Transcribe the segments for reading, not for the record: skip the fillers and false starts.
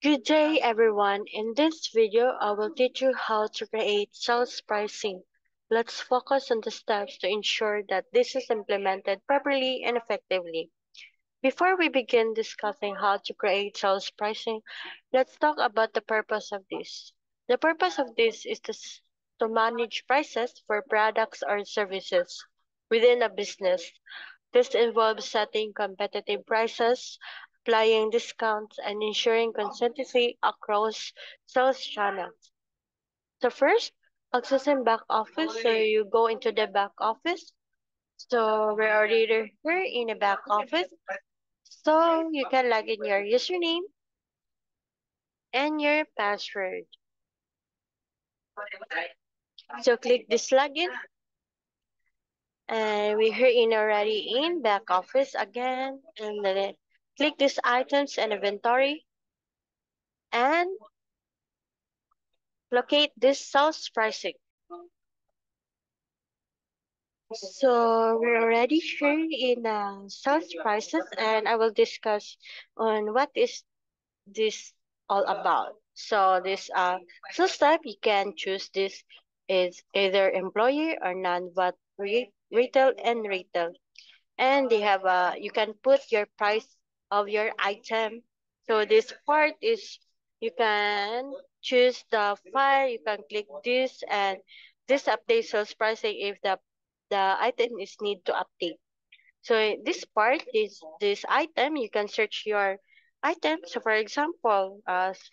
Good day everyone. In this video, I will teach you how to create sales pricing. Let's focus on the steps to ensure that this is implemented properly and effectively. Before we begin discussing how to create sales pricing, let's talk about the purpose of this. The purpose of this is to manage prices for products or services within a business. This involves setting competitive prices, applying discounts, and ensuring consistency across sales channels. So first, accessing back office. So you go into the back office. So we're already here in the back office. So you can log in your username and your password. So click this login, and we're here in already in back office again, and then click this items and inventory and locate this sales pricing. So we're already here in sales prices, and I will discuss on what is this all about. So this sales type you can choose this is either employee or non, but retail and retail. And they have you can put your price of your item. So this part is you can choose the file, you can click this, and this updates sales pricing if the item is need to update. So this part is this item you can search your item. So for example,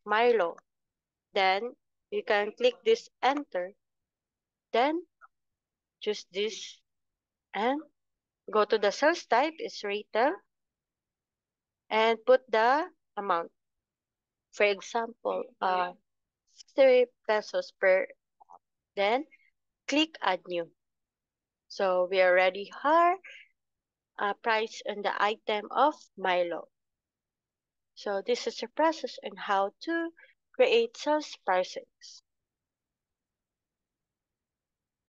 Milo, then you can click this enter, then choose this and go to the sales type is retail and put the amount. For example, 60 pesos per. Then click add new. So we already have a price on the item of Milo. So this is the process on how to create sales prices.